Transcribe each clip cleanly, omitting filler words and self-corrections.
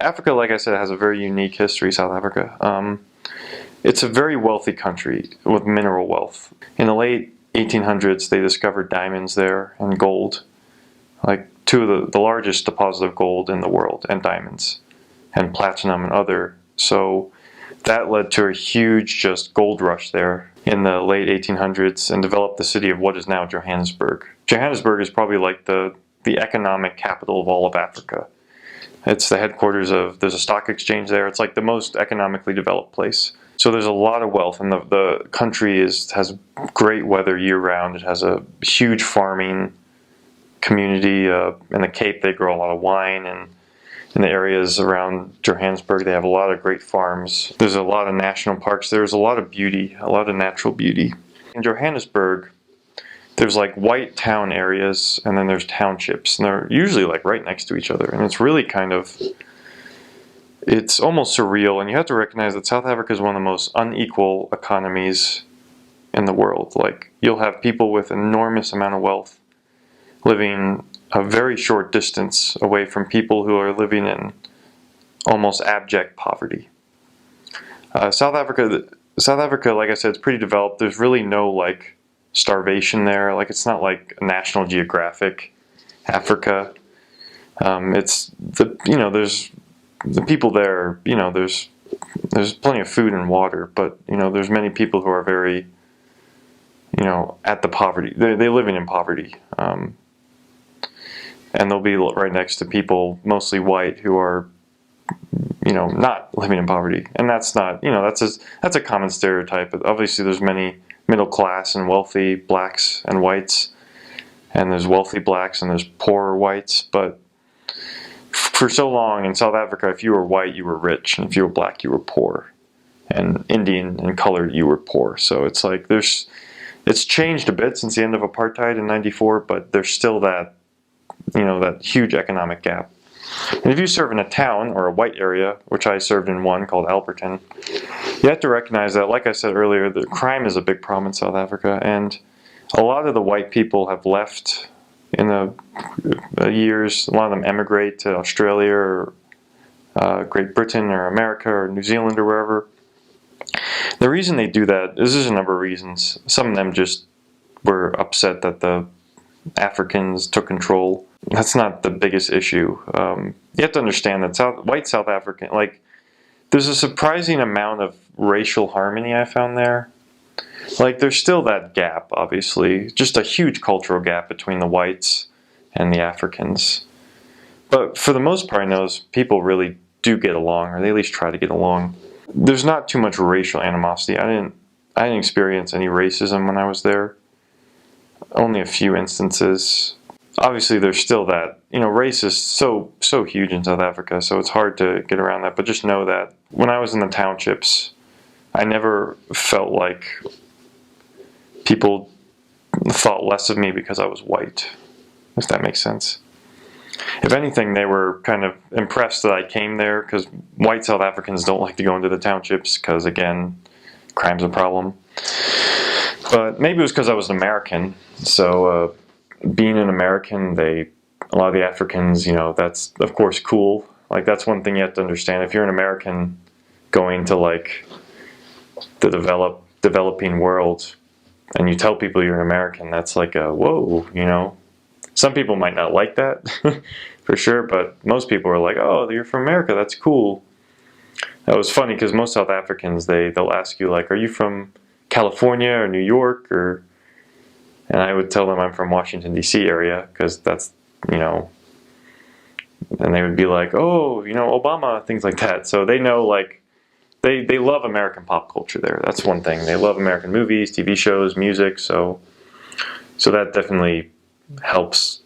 Africa, like I said, has a very unique history, South Africa. It's a very wealthy country with mineral wealth. In the late 1800s, they discovered diamonds there and gold, like two of the largest deposits of gold in the world, and diamonds, and platinum and other. So that led to a huge just gold rush there in the late 1800s and developed the city of what is now Johannesburg. Johannesburg is probably like the economic capital of all of Africa. It's the headquarters of, there's a stock exchange there. It's like the most economically developed place. So there's a lot of wealth, and the country has great weather year-round. It has a huge farming community. In the Cape, they grow a lot of wine, and in the areas around Johannesburg, they have a lot of great farms. There's a lot of national parks. There's a lot of beauty, a lot of natural beauty. In Johannesburg, there's like white town areas, and then there's townships, and they're usually like right next to each other, and it's really kind of, it's almost surreal. And you have to recognize that South Africa is one of the most unequal economies in the world. Like, you'll have people with enormous amount of wealth living a very short distance away from people who are living in almost abject poverty. South Africa, like I said, it's pretty developed. There's really no like starvation there. Like, it's not like National Geographic Africa. It's there's the people there. There's plenty of food and water, but there's many people who are very at the poverty. They living in poverty. And they'll be right next to people, mostly white, who are, not living in poverty. And that's not, that's a common stereotype. But obviously, there's many middle class and wealthy blacks and whites, and there's wealthy blacks and there's poorer whites. But for so long in South Africa, if you were white, you were rich, and if you were black, you were poor, and Indian and colored, you were poor. So it's like it's changed a bit since the end of apartheid in '94, but there's still that. That huge economic gap. And if you serve in a town or a white area, which I served in one called Alberton, you have to recognize that, like I said earlier, the crime is a big problem in South Africa, and a lot of the white people have left in the years. A lot of them emigrate to Australia or Great Britain or America or New Zealand or wherever. The reason they do that is there's a number of reasons. Some of them just were upset that the Africans took control. That's not the biggest issue. You have to understand that white South African, there's a surprising amount of racial harmony I found there. Like, there's still that gap, obviously, just a huge cultural gap between the whites and the Africans. But for the most part, I know people really do get along, or they at least try to get along. There's not too much racial animosity. I didn't experience any racism when I was there. Only a few instances. Obviously, there's still that, race is so huge in South Africa, so it's hard to get around that. But just know that when I was in the townships, I never felt like people thought less of me because I was white, if that makes sense. If anything, they were kind of impressed that I came there, because white South Africans don't like to go into the townships because, again, crime's a problem. But maybe it was because I was an American. So being an American, a lot of the Africans, that's of course cool. Like, that's one thing you have to understand. If you're an American going to the developing world, and you tell people you're an American, that's like a whoa, Some people might not like that, for sure, but most people are like, oh, you're from America, that's cool. That was funny, because most South Africans, they'll ask you, are you from California or New York, and I would tell them I'm from Washington, D.C. area, because that's, and they would be like, oh, Obama, things like that. So they know, they love American pop culture there. That's one thing. They love American movies, TV shows, music, so that definitely helps,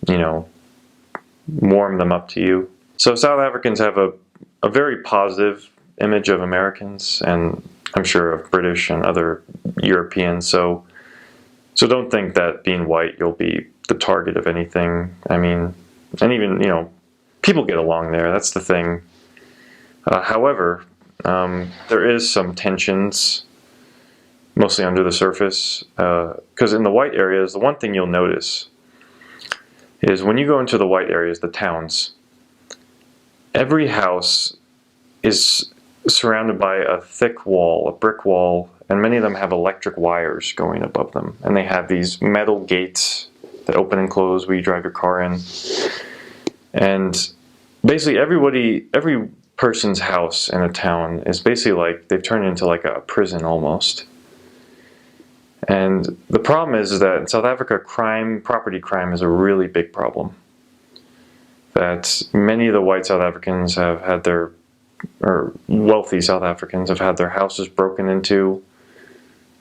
warm them up to you. So South Africans have a very positive image of Americans, and I'm sure of British and other Europeans. So don't think that being white, you'll be the target of anything. I mean, and even, people get along there. That's the thing. However, there is some tensions, mostly under the surface, because in the white areas, the one thing you'll notice is when you go into the white areas, the towns, every house is surrounded by a thick wall, a brick wall, and many of them have electric wires going above them. And they have these metal gates that open and close where you drive your car in. And basically every person's house in a town is basically like, they've turned into like a prison almost. And the problem is that in South Africa, property crime is a really big problem. That many of the white South Africans have had or wealthy South Africans have had their houses broken into,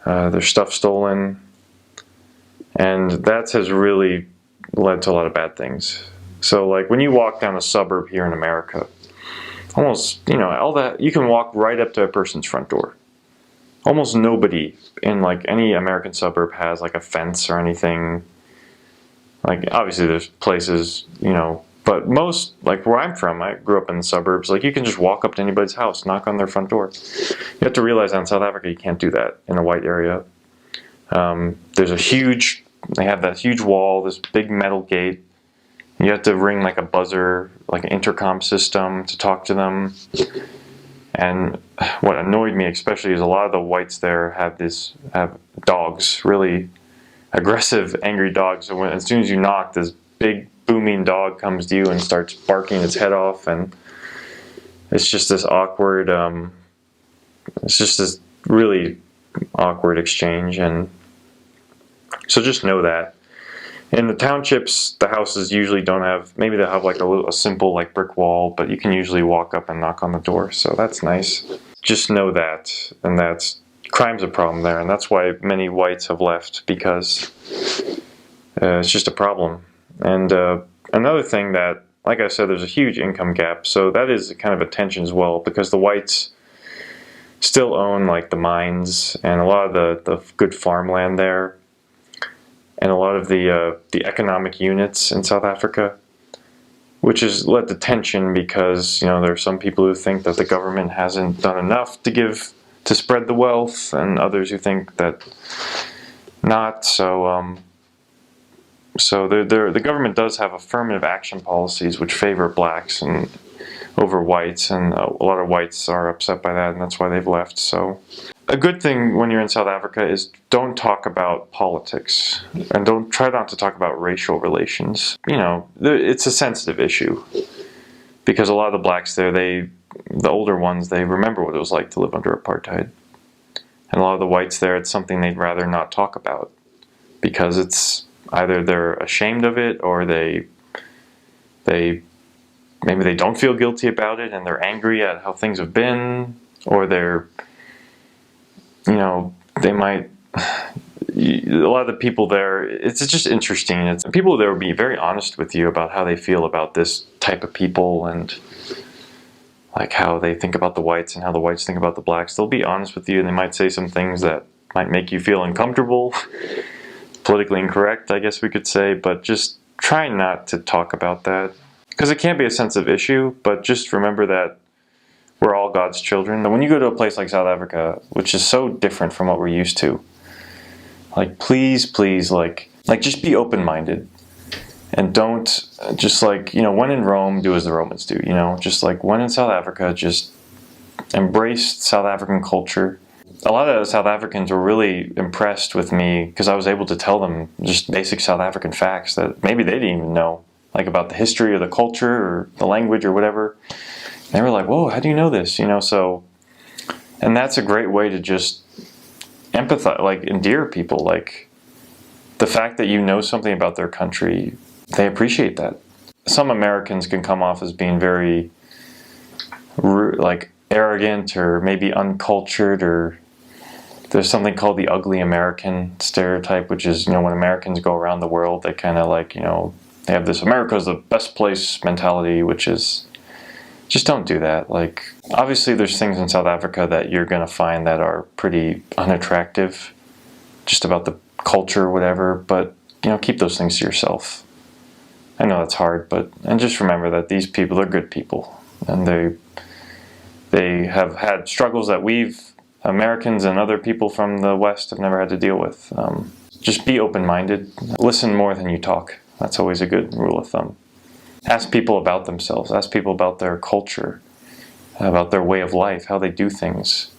their stuff stolen, and that has really led to a lot of bad things. So like when you walk down a suburb here in America, almost, all that, you can walk right up to a person's front door. Almost nobody in like any American suburb has like a fence or anything. Like obviously there's places, but most, like where I'm from, I grew up in the suburbs, like you can just walk up to anybody's house, knock on their front door. You have to realize in South Africa you can't do that in a white area. They have that huge wall, this big metal gate. You have to ring like a buzzer, like an intercom system to talk to them. And what annoyed me especially is a lot of the whites there have dogs, really aggressive, angry dogs. So as soon as you knock, this big booming dog comes to you and starts barking its head off, and it's just this awkward, it's just this really awkward exchange. And so just know that. In the townships, the houses usually don't have, maybe they'll have like a simple like brick wall, but you can usually walk up and knock on the door, so that's nice. Just know that, and crime's a problem there, and that's why many whites have left, because it's just a problem. And another thing that, like I said, there's a huge income gap, so that is kind of a tension as well, because the whites still own like the mines and a lot of the good farmland there, and a lot of the economic units in South Africa, which has led to tension because there are some people who think that the government hasn't done enough to spread the wealth, and others who think that not. So the government does have affirmative action policies which favor blacks and over whites, and a lot of whites are upset by that, and that's why they've left. So a good thing when you're in South Africa is don't talk about politics, and try not to talk about racial relations. It's a sensitive issue because a lot of the blacks there, the older ones, they remember what it was like to live under apartheid. And a lot of the whites there, it's something they'd rather not talk about because it's either they're ashamed of it, or maybe they don't feel guilty about it and they're angry at how things have been, or they might, a lot of the people there, it's just interesting. People there will be very honest with you about how they feel about this type of people, and like how they think about the whites and how the whites think about the blacks. They'll be honest with you, and they might say some things that might make you feel uncomfortable, politically incorrect, I guess we could say, but just try not to talk about that, because it can be a sensitive issue. But just remember that we're all God's children. And when you go to a place like South Africa, which is so different from what we're used to, like please, like just be open-minded, and don't just when in Rome, do as the Romans do. Just like when in South Africa, just embrace South African culture. A lot of South Africans were really impressed with me because I was able to tell them just basic South African facts that maybe they didn't even know, like about the history or the culture or the language or whatever. And they were like, "Whoa, how do you know this?" So, and that's a great way to just empathize, like endear people. Like the fact that you know something about their country, they appreciate that. Some Americans can come off as being very arrogant or maybe uncultured, or there's something called the ugly American stereotype, which is, when Americans go around the world, they kind of they have this America's the best place mentality, which is, just don't do that. Like, obviously there's things in South Africa that you're going to find that are pretty unattractive, just about the culture or whatever, but, keep those things to yourself. I know that's hard, and just remember that these people are good people, and they have had struggles that Americans and other people from the West have never had to deal with. Just be open-minded. Listen more than you talk. That's always a good rule of thumb. Ask people about themselves. Ask people about their culture, about their way of life, how they do things,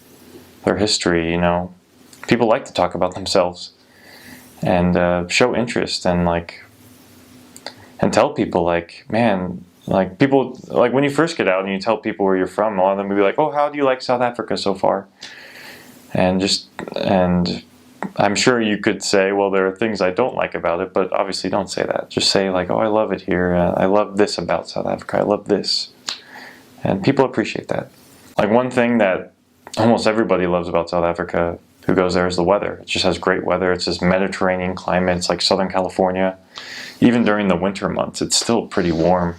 their history. You know, people like to talk about themselves and show interest and tell people like, man, like people like when you first get out and you tell people where you're from, a lot of them will be like, oh, how do you like South Africa so far? And I'm sure you could say, well, there are things I don't like about it, but obviously don't say that. Just say like, oh, I love it here. I love this about South Africa. I love this. And people appreciate that. Like one thing that almost everybody loves about South Africa who goes there is the weather. It just has great weather. It's this Mediterranean climate. It's like Southern California. Even during the winter months, it's still pretty warm.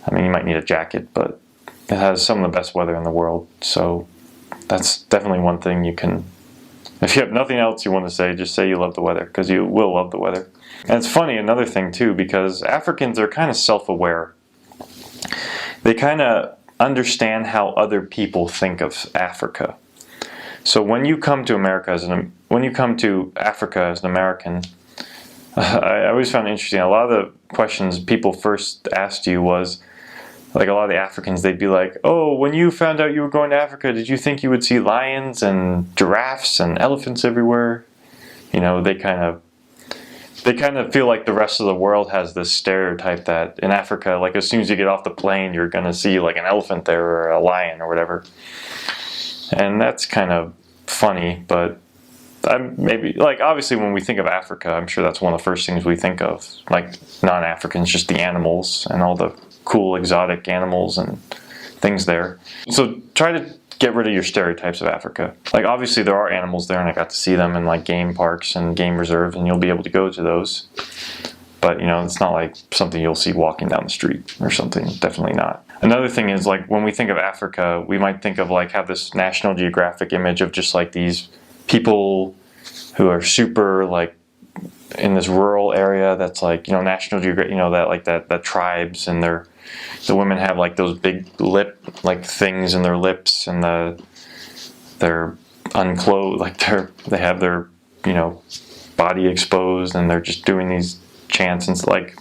I mean, you might need a jacket, but it has some of the best weather in the world. So that's definitely one thing you can, if you have nothing else you want to say, just say you love the weather, because you will love the weather. And it's funny, another thing too, because Africans are kind of self-aware. They kind of understand how other people think of Africa. So when you come to Africa as an American, I always found it interesting. A lot of the questions people first asked you was, like a lot of the Africans, they'd be like, oh, when you found out you were going to Africa, did you think you would see lions and giraffes and elephants everywhere? You know, they kind of feel like the rest of the world has this stereotype that in Africa, like as soon as you get off the plane, you're going to see like an elephant there or a lion or whatever. And that's kind of funny, but maybe, like, obviously when we think of Africa, I'm sure that's one of the first things we think of, like non-Africans, just the animals and all the cool exotic animals and things there. So try to get rid of your stereotypes of Africa. Like obviously there are animals there and I got to see them in like game parks and game reserves and you'll be able to go to those. But you know, it's not like something you'll see walking down the street or something, definitely not. Another thing is like when we think of Africa, we might think of like have this National Geographic image of just like these people who are super like in this rural area that's like, you know, National Geographic, you know, that like that tribes and the women have like those big lip like things in their lips and they're unclothed, like they have their, you know, body exposed and they're just doing these chants, and it's like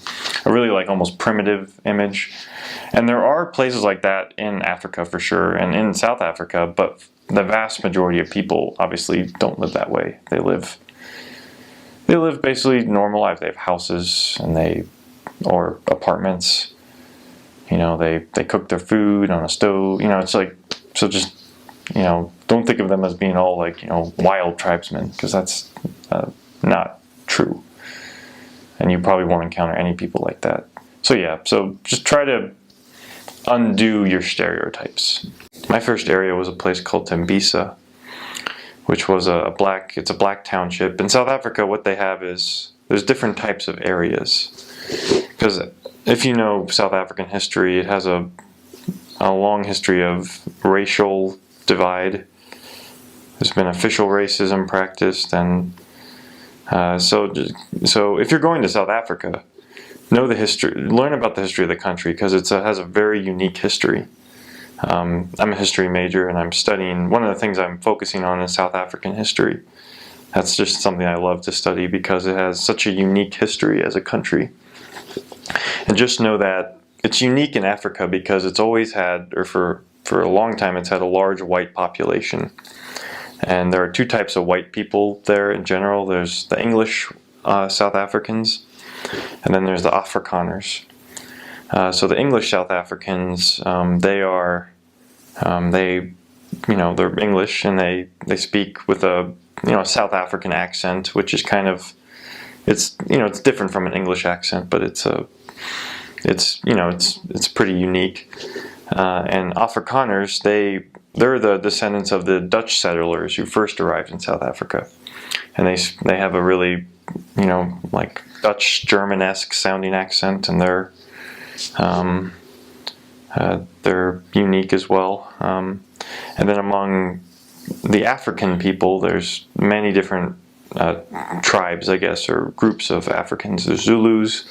a really like almost primitive image. And there are places like that in Africa for sure and in South Africa, but the vast majority of people obviously don't live that way. They live basically normal lives. They have houses and or apartments. You know, they cook their food on a stove. You know, it's like, so just, you know, don't think of them as being all like, you know, wild tribesmen, because that's not true. And you probably won't encounter any people like that. So yeah, so just try to undo your stereotypes. My first area was a place called Tembisa, which was it's a black township. In South Africa, what they have is there's different types of areas. Because if you know South African history, it has a long history of racial divide. There's been official racism practiced, and so if you're going to South Africa, know the history, learn about the history of the country, because it has a very unique history. I'm a history major and I'm studying, one of the things I'm focusing on is South African history. That's just something I love to study because it has such a unique history as a country. And just know that it's unique in Africa because it's always had, or for a long time, it's had a large white population. And there are two types of white people there in general. There's the English South Africans, and then there's the Afrikaners. So the English South Africans, they're English and they speak with a South African accent, which is kind of, it's different from an English accent, but it's pretty unique. And Afrikaners, they're the descendants of the Dutch settlers who first arrived in South Africa, and they have a really like Dutch German-esque sounding accent, and they're unique as well. And then among the African people, there's many different tribes, I guess, or groups of Africans. There's Zulus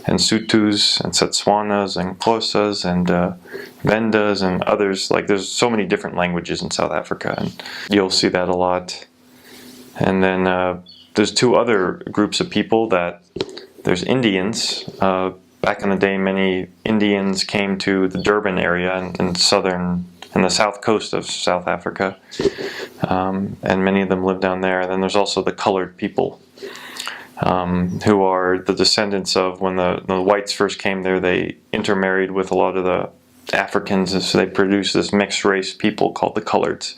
and Sothos and Setswanas and Xhosas and Vendas and others. Like, there's so many different languages in South Africa, and you'll see that a lot. And then there's two other groups of people. There's Indians, back in the day, many Indians came to the Durban area in the south coast of South Africa, and many of them live down there. And then there's also the colored people, who are the descendants of when the whites first came there. They intermarried with a lot of the Africans, and so they produced this mixed race people called the coloreds.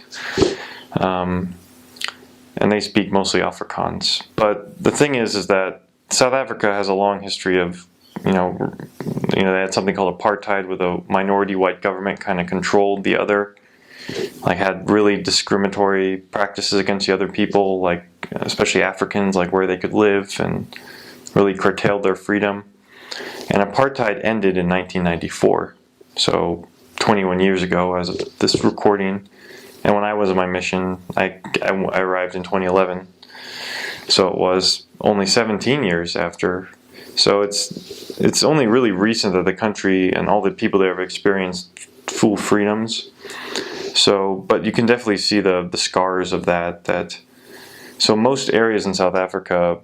And they speak mostly Afrikaans. But the thing is that South Africa has a long history of, they had something called Apartheid, where the minority white government kind of controlled the other, like had really discriminatory practices against the other people, like especially Africans, like where they could live, and really curtailed their freedom. And Apartheid ended in 1994, so 21 years ago as of this recording. And when I was on my mission, I arrived in 2011, so it was only 17 years after. So it's only really recent that the country and all the people there have experienced full freedoms. So, but you can definitely see the scars of that. So most areas in South Africa,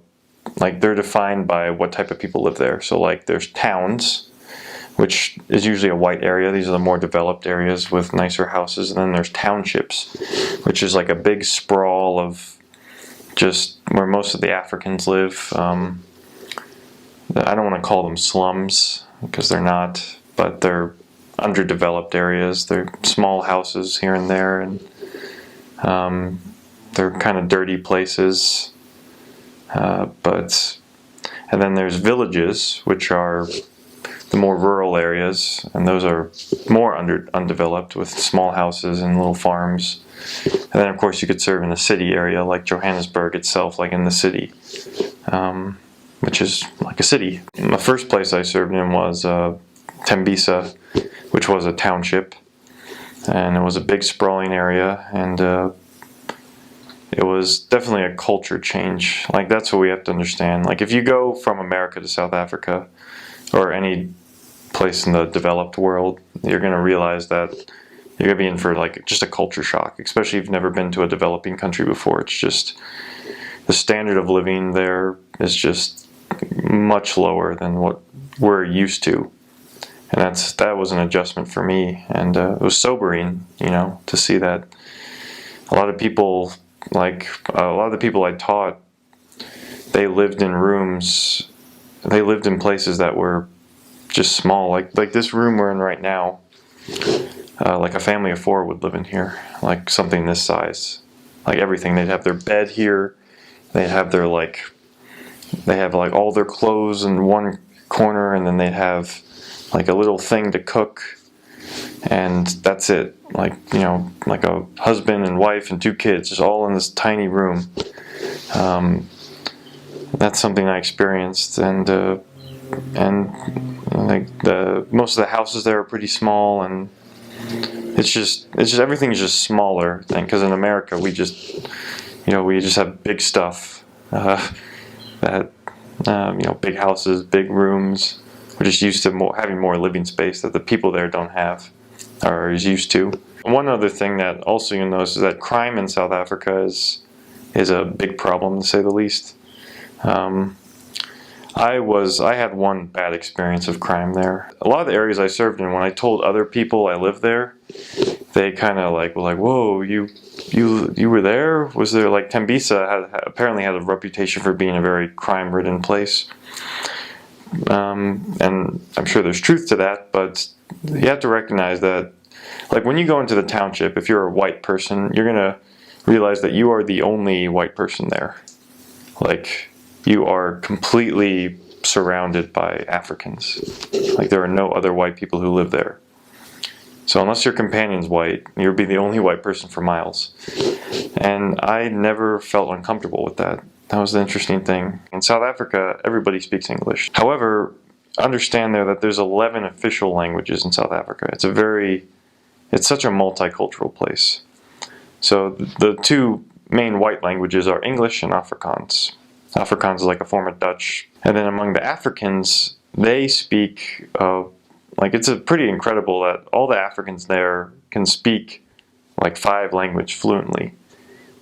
like, they're defined by what type of people live there. So like there's towns, which is usually a white area. These are the more developed areas with nicer houses. And then there's townships, which is like a big sprawl of just where most of the Africans live. I don't want to call them slums, because they're not, but they're underdeveloped areas. They're small houses here and there, and they're kind of dirty places. And then there's villages, which are the more rural areas, and those are more undeveloped, with small houses and little farms. And then of course you could serve in a city area like Johannesburg itself, like in the city, which is like a city. And the first place I served in was Tembisa, which was a township, and it was a big sprawling area, and it was definitely a culture change. Like, that's what we have to understand. Like, if you go from America to South Africa, or any place in the developed world, you're going to realize that you're going to be in for like just a culture shock, especially if you've never been to a developing country before. It's just, the standard of living there is just much lower than what we're used to. And that was an adjustment for me, and it was sobering, to see that a lot of people, like a lot of the people I taught, they lived in rooms. They lived in places that were just small, like this room we're in right now. Like a family of 4 would live in here, like something this size. Like everything, they'd have their bed here. They'd have all their clothes in one corner, and then they'd have like a little thing to cook, and that's it. Like like a husband and wife and 2 kids, just all in this tiny room. That's something I experienced, and like most of the houses there are pretty small, and it's just everything's just smaller. Because in America we just have big stuff, big houses, big rooms. We're just used to having more living space that the people there don't have, or is used to. One other thing that also you'll notice is that crime in South Africa is a big problem, to say the least. I had one bad experience of crime there. A lot of the areas I served in, when I told other people I lived there, they kind of were like, "Whoa, you were there? Was there?" Like, Tembisa apparently had a reputation for being a very crime-ridden place. And I'm sure there's truth to that, but you have to recognize that, like, when you go into the township, if you're a white person, you're gonna realize that you are the only white person there. Like, you are completely surrounded by Africans. Like, there are no other white people who live there. So unless your companion's white, you'll be the only white person for miles. And I never felt uncomfortable with that. That was the interesting thing. In South Africa, everybody speaks English. However, understand there that there's 11 official languages in South Africa. It's such a multicultural place. So the 2 main white languages are English and Afrikaans. Afrikaans is like a form of Dutch. And then among the Africans, they speak, it's pretty incredible that all the Africans there can speak like 5 languages fluently.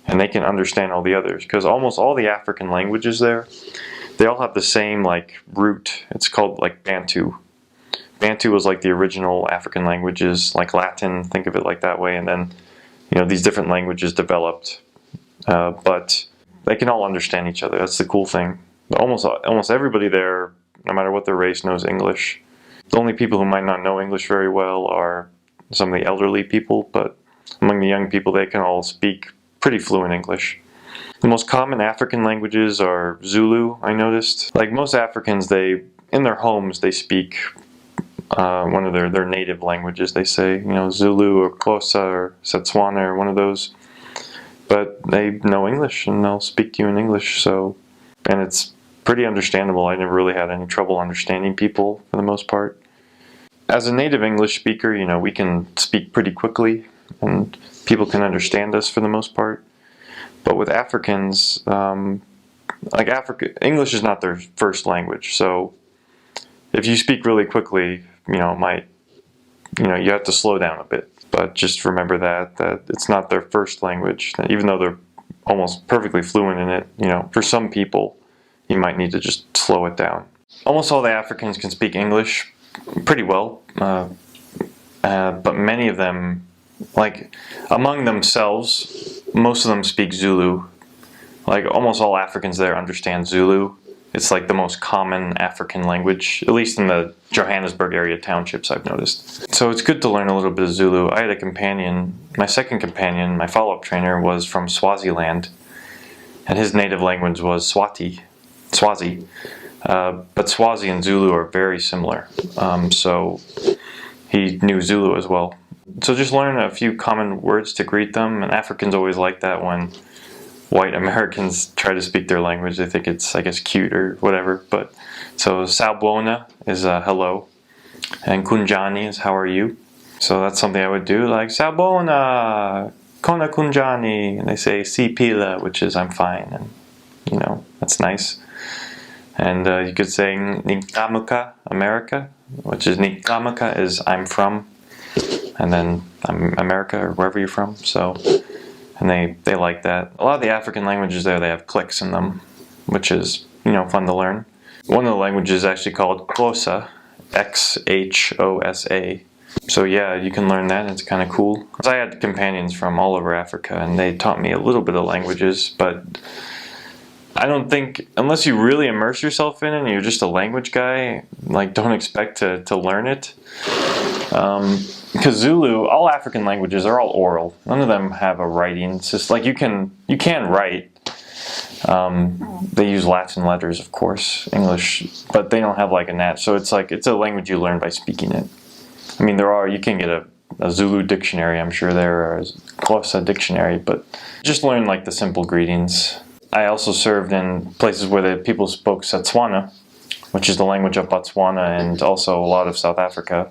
And they can understand all the others, because almost all the African languages there, they all have the same like root. It's called like Bantu. Bantu was like the original African languages, like Latin, think of it like that way, and then these different languages developed, but they can all understand each other. That's the cool thing. Almost everybody there, no matter what their race, knows English. The only people who might not know English very well are some of the elderly people, but among the young people, they can all speak pretty fluent English. The most common African languages are Zulu, I noticed. Like most Africans, in their homes, they speak one of their native languages, they say, Zulu or Xhosa or Setswana or one of those. But they know English and they'll speak to you in English, and it's pretty understandable. I never really had any trouble understanding people for the most part. As a native English speaker, we can speak pretty quickly and people can understand us for the most part. But with Africans, English is not their first language, so if you speak really quickly, you have to slow down a bit. But just remember that it's not their first language, even though they're almost perfectly fluent in it. For some people, you might need to just slow it down. Almost all the Africans can speak English pretty well, but many of them, like among themselves, most of them speak Zulu. Like almost all Africans there understand Zulu. It's like the most common African language, at least in the Johannesburg area townships, I've noticed. So it's good to learn a little bit of Zulu. I had a companion, my second companion, my follow-up trainer, was from Swaziland, and his native language was Swazi. But Swazi and Zulu are very similar, so he knew Zulu as well. So just learn a few common words to greet them, and Africans always like that when white Americans try to speak their language. They think it's, I guess, cute or whatever. But so Sawubona is hello, and Kunjani is how are you. So that's something I would do, like Sawubona, Kona Kunjani, and they say Sipila, which is I'm fine, and that's nice. And you could say Nikamuka, America, which is Nikamuka is I'm from, and then I'm America or wherever you're from. So, and they like that. A lot of the African languages there, they have clicks in them, which is fun to learn. One of the languages is actually called Xhosa, Xhosa. So yeah, you can learn that. It's kind of cool. I had companions from all over Africa, and they taught me a little bit of languages, but I don't think, unless you really immerse yourself in it and you're just a language guy, like don't expect to learn it. Because Zulu, all African languages are all oral. None of them have a writing. It's just like you can write. They use Latin letters, of course, English, but they don't have like a nat. So it's a language you learn by speaking it. I mean, you can get a Zulu dictionary, I'm sure there, or a Xhosa dictionary, but just learn like the simple greetings. I also served in places where the people spoke Setswana, which is the language of Botswana and also a lot of South Africa,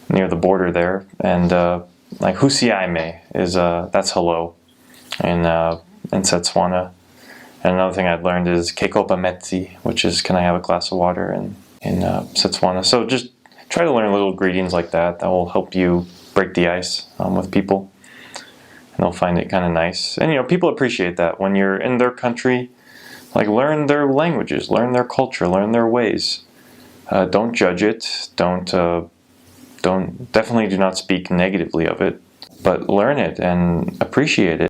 near the border there. And like Husiaime is that's hello in Setswana. And another thing I'd learned is Kekopa Metsi, which is can I have a glass of water in Setswana. So just try to learn little greetings like that. That will help you break the ice with people. And they'll find it kind of nice. And people appreciate that when you're in their country. Like learn their languages, learn their culture, learn their ways. Don't judge it. Definitely do not speak negatively of it, but learn it and appreciate it.